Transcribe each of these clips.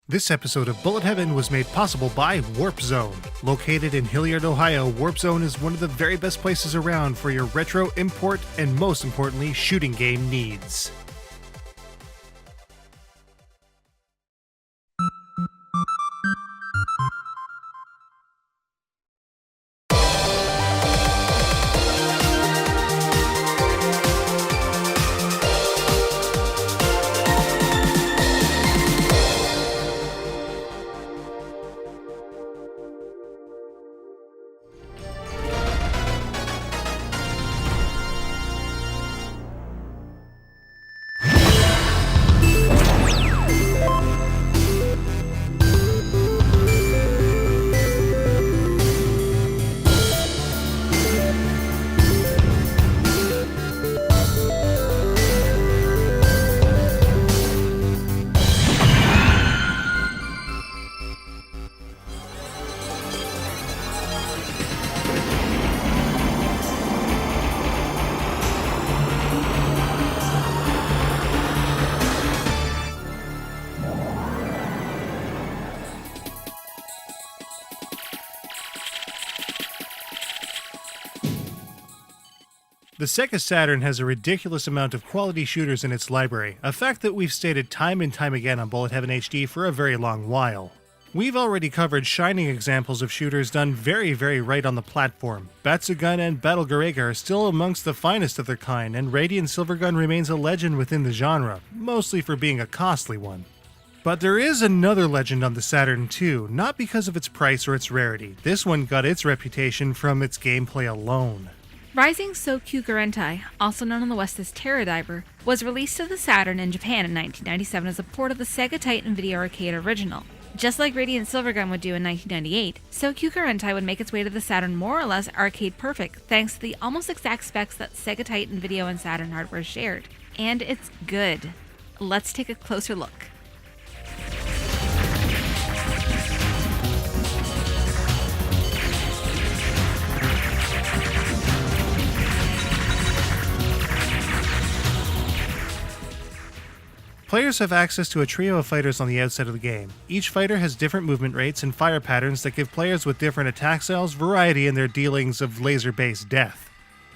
This episode of Bullet Heaven was made possible by Warp Zone. Located in Hilliard, Ohio, Warp Zone is one of the very best places around for your retro, import, and most importantly, shooting game needs. The Sega Saturn has a ridiculous amount of quality shooters in its library, a fact that we've stated time and time again on Bullet Heaven HD for a very long while. We've already covered shining examples of shooters done very right on the platform. Batsugun and Battle Garega are still amongst the finest of their kind, and Radiant Silvergun remains a legend within the genre, mostly for being a costly one. But there is another legend on the Saturn too, not because of its price or its rarity. This one got its reputation from its gameplay alone. Rising Soukyugurentai, also known in the West as Terra Diver, was released to the Saturn in Japan in 1997 as a port of the Sega Titan Video Arcade original. Just like Radiant Silvergun would do in 1998, Soukyugurentai would make its way to the Saturn more or less arcade perfect thanks to the almost exact specs that Sega Titan Video and Saturn hardware shared. And it's good. Let's take a closer look. Players have access to a trio of fighters on the outset of the game. Each fighter has different movement rates and fire patterns that give players with different attack styles variety in their dealings of laser-based death.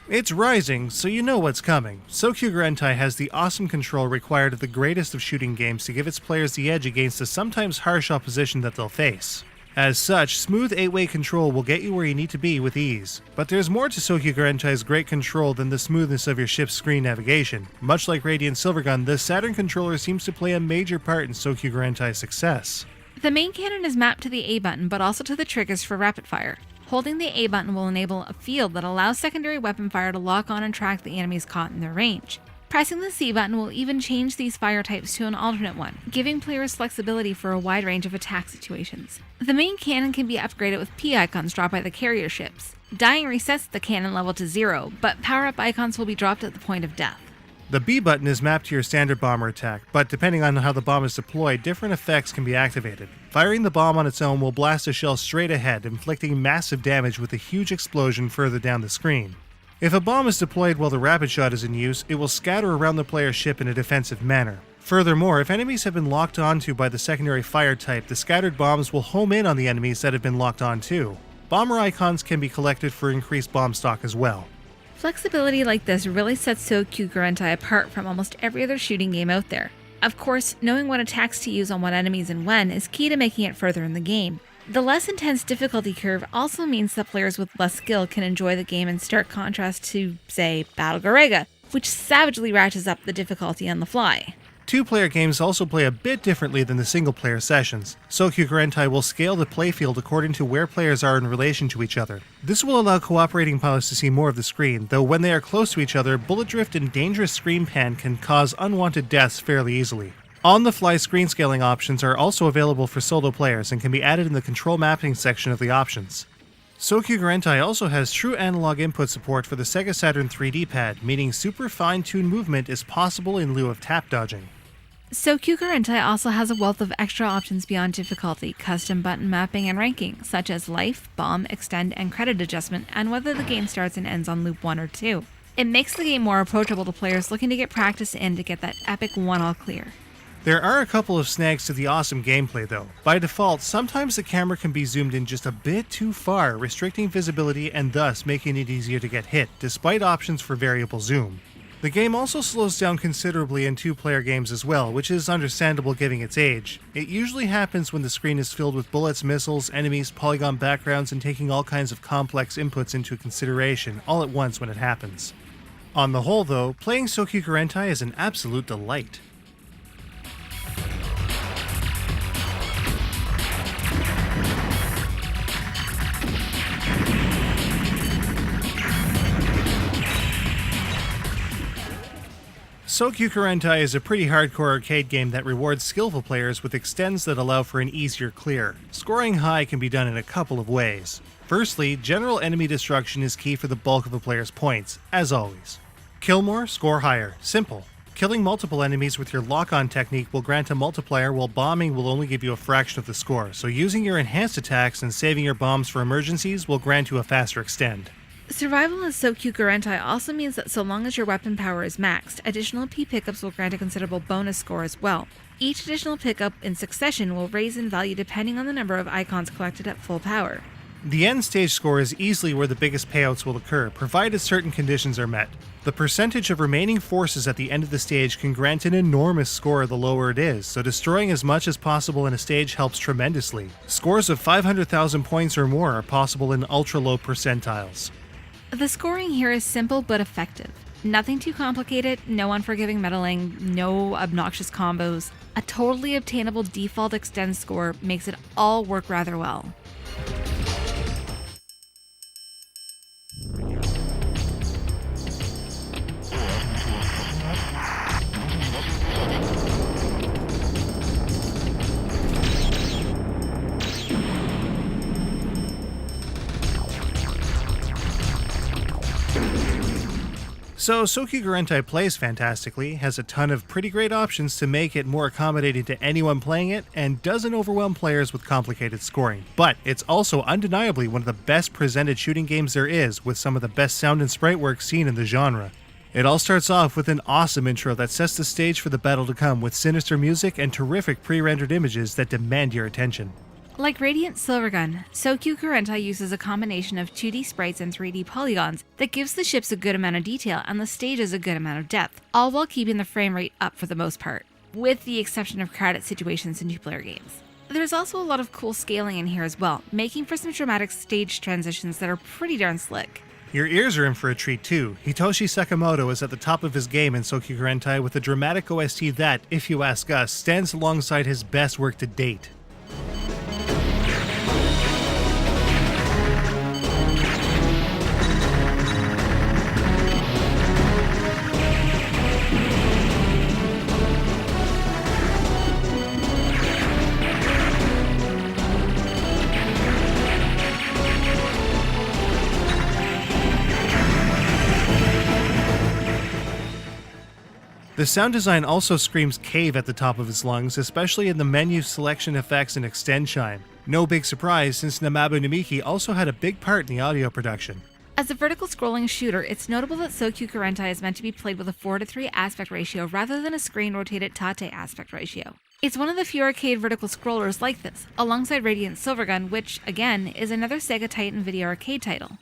It's Rising, so you know what's coming. Soukyugurentai has the awesome control required of the greatest of shooting games to give its players the edge against the sometimes harsh opposition that they'll face. As such, smooth 8-way control will get you where you need to be with ease. But there's more to Soukyugurentai's great control than the smoothness of your ship's screen navigation. Much like Radiant Silvergun, the Saturn controller seems to play a major part in Soukyugurentai's success. The main cannon is mapped to the A button, but also to the triggers for rapid fire. Holding the A button will enable a field that allows secondary weapon fire to lock on and track the enemies caught in their range. Pressing the C button will even change these fire types to an alternate one, giving players flexibility for a wide range of attack situations. The main cannon can be upgraded with P icons dropped by the carrier ships. Dying resets the cannon level to 0, but power-up icons will be dropped at the point of death. The B button is mapped to your standard bomber attack, but depending on how the bomb is deployed, different effects can be activated. Firing the bomb on its own will blast a shell straight ahead, inflicting massive damage with a huge explosion further down the screen. If a bomb is deployed while the rapid shot is in use, it will scatter around the player's ship in a defensive manner. Furthermore, if enemies have been locked onto by the secondary fire type, the scattered bombs will home in on the enemies that have been locked onto. Bomber icons can be collected for increased bomb stock as well. Flexibility like this really sets Soukyugurentai apart from almost every other shooting game out there. Of course, knowing what attacks to use on what enemies and when is key to making it further in the game. The less intense difficulty curve also means that players with less skill can enjoy the game in stark contrast to, say, Battle Garega, which savagely ratchets up the difficulty on the fly. Two-player games also play a bit differently than the single-player sessions. Soukyugurentai will scale the playfield according to where players are in relation to each other. This will allow cooperating pilots to see more of the screen, though when they are close to each other, bullet drift and dangerous screen pan can cause unwanted deaths fairly easily. On-the-fly screen scaling options are also available for solo players and can be added in the control mapping section of the options. Soukyugurentai also has true analog input support for the Sega Saturn 3D pad, meaning super fine-tuned movement is possible in lieu of tap dodging. Soukyugurentai also has a wealth of extra options beyond difficulty, custom button mapping and ranking, such as life, bomb, extend, and credit adjustment, and whether the game starts and ends on loop 1 or 2. It makes the game more approachable to players looking to get practice in to get that epic one-all clear. There are a couple of snags to the awesome gameplay though. By default, sometimes the camera can be zoomed in just a bit too far, restricting visibility and thus making it easier to get hit, despite options for variable zoom. The game also slows down considerably in two-player games as well, which is understandable given its age. It usually happens when the screen is filled with bullets, missiles, enemies, polygon backgrounds, and taking all kinds of complex inputs into consideration all at once when it happens. On the whole though, playing Soukyugurentai is an absolute delight. Soukyugurentai is a pretty hardcore arcade game that rewards skillful players with extends that allow for an easier clear. Scoring high can be done in a couple of ways. Firstly, general enemy destruction is key for the bulk of a player's points, as always. Kill more, score higher. Simple. Killing multiple enemies with your lock-on technique will grant a multiplier, while bombing will only give you a fraction of the score, so using your enhanced attacks and saving your bombs for emergencies will grant you a faster extend. Survival in Soukyugurentai also means that so long as your weapon power is maxed, additional P pickups will grant a considerable bonus score as well. Each additional pickup in succession will raise in value depending on the number of icons collected at full power. The end stage score is easily where the biggest payouts will occur, provided certain conditions are met. The percentage of remaining forces at the end of the stage can grant an enormous score the lower it is, so destroying as much as possible in a stage helps tremendously. Scores of 500,000 points or more are possible in ultra-low percentiles. The scoring here is simple but effective. Nothing too complicated, no unforgiving meddling, no obnoxious combos. A totally obtainable default extend score makes it all work rather well. So Soukyugurentai plays fantastically, has a ton of pretty great options to make it more accommodating to anyone playing it, and doesn't overwhelm players with complicated scoring. But it's also undeniably one of the best presented shooting games there is, with some of the best sound and sprite work seen in the genre. It all starts off with an awesome intro that sets the stage for the battle to come, with sinister music and terrific pre-rendered images that demand your attention. Like Radiant Silvergun, Soukyugurentai uses a combination of 2D sprites and 3D polygons that gives the ships a good amount of detail and the stages a good amount of depth, all while keeping the frame rate up for the most part, with the exception of crowded situations in two-player games. There's also a lot of cool scaling in here as well, making for some dramatic stage transitions that are pretty darn slick. Your ears are in for a treat too. Hitoshi Sakamoto is at the top of his game in Soukyugurentai with a dramatic OST that, if you ask us, stands alongside his best work to date. The sound design also screams cave at the top of its lungs, especially in the menu selection effects and extend chime. No big surprise, since Namabu Namiki also had a big part in the audio production. As a vertical scrolling shooter, it's notable that Soukyugurentai is meant to be played with a 4:3 aspect ratio rather than a screen-rotated Tate aspect ratio. It's one of the few arcade vertical scrollers like this, alongside Radiant Silvergun, which, again, is another Sega Titan Video arcade title.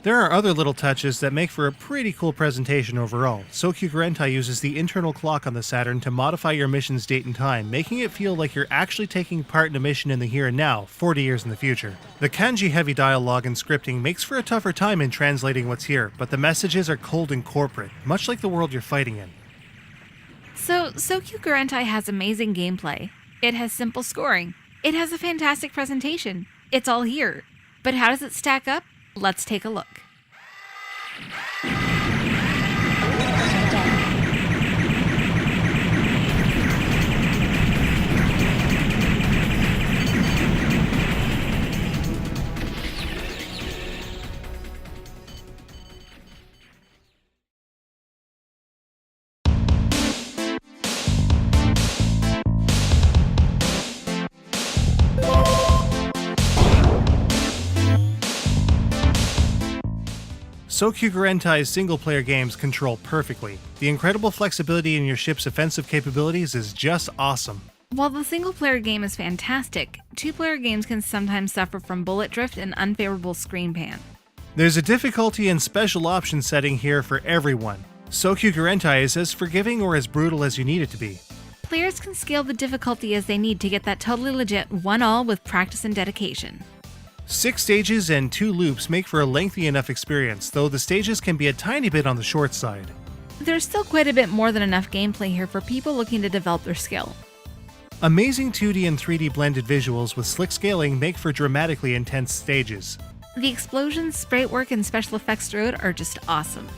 There are other little touches that make for a pretty cool presentation overall. Soukyugurentai uses the internal clock on the Saturn to modify your mission's date and time, making it feel like you're actually taking part in a mission in the here and now, 40 years in the future. The kanji-heavy dialogue and scripting makes for a tougher time in translating what's here, but the messages are cold and corporate, much like the world you're fighting in. So, Soukyugurentai has amazing gameplay. It has simple scoring. It has a fantastic presentation. It's all here. But how does it stack up? Let's take a look. Soukyugurentai single-player games control perfectly. The incredible flexibility in your ship's offensive capabilities is just awesome. While the single-player game is fantastic, two-player games can sometimes suffer from bullet drift and unfavorable screen pan. There's a difficulty and special option setting here for everyone. Soukyugurentai is as forgiving or as brutal as you need it to be. Players can scale the difficulty as they need to get that totally legit 1-all with practice and dedication. 6 stages and 2 loops make for a lengthy enough experience, though the stages can be a tiny bit on the short side. There's still quite a bit more than enough gameplay here for people looking to develop their skill. Amazing 2D and 3D blended visuals with slick scaling make for dramatically intense stages. The explosions, sprite work, and special effects throughout are just awesome.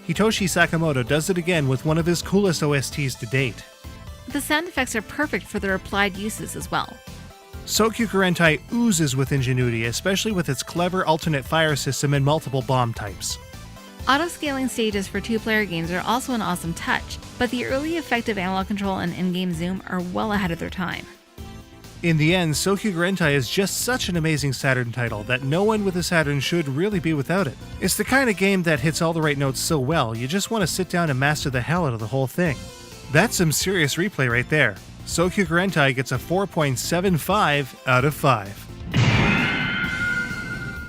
Hitoshi Sakamoto does it again with one of his coolest OSTs to date. The sound effects are perfect for their applied uses as well. Soukyugurentai oozes with ingenuity, especially with its clever alternate fire system and multiple bomb types. Auto-scaling stages for two-player games are also an awesome touch, but the early effective analog control and in-game zoom are well ahead of their time. In the end, Soukyugurentai is just such an amazing Saturn title that no one with a Saturn should really be without it. It's the kind of game that hits all the right notes so well, you just want to sit down and master the hell out of the whole thing. That's some serious replay right there. Soukyugurentai gets a 4.75 out of 5.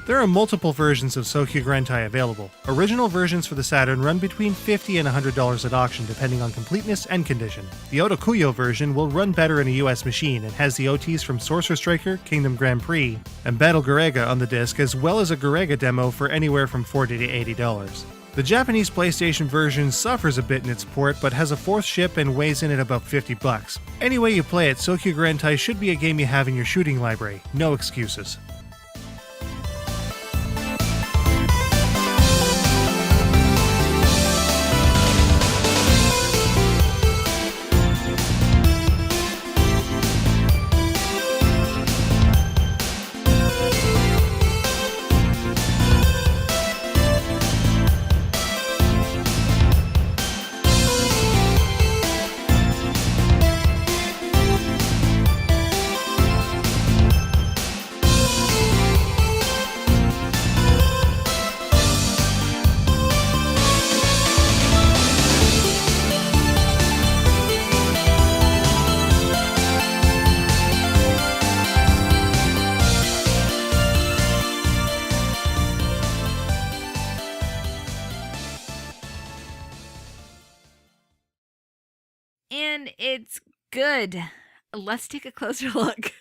There are multiple versions of Soukyugurentai available. Original versions for the Saturn run between $50 and $100 at auction depending on completeness and condition. The Otokuyo version will run better in a US machine and has the OTs from Sorcerer Striker, Kingdom Grand Prix, and Battle Gurega on the disc, as well as a Gurega demo for anywhere from $40 to $80. The Japanese PlayStation version suffers a bit in its port, but has a 4th ship and weighs in at about $50. Any way you play it, Soukyugurentai should be a game you have in your shooting library. No excuses. And it's good. Let's take a closer look.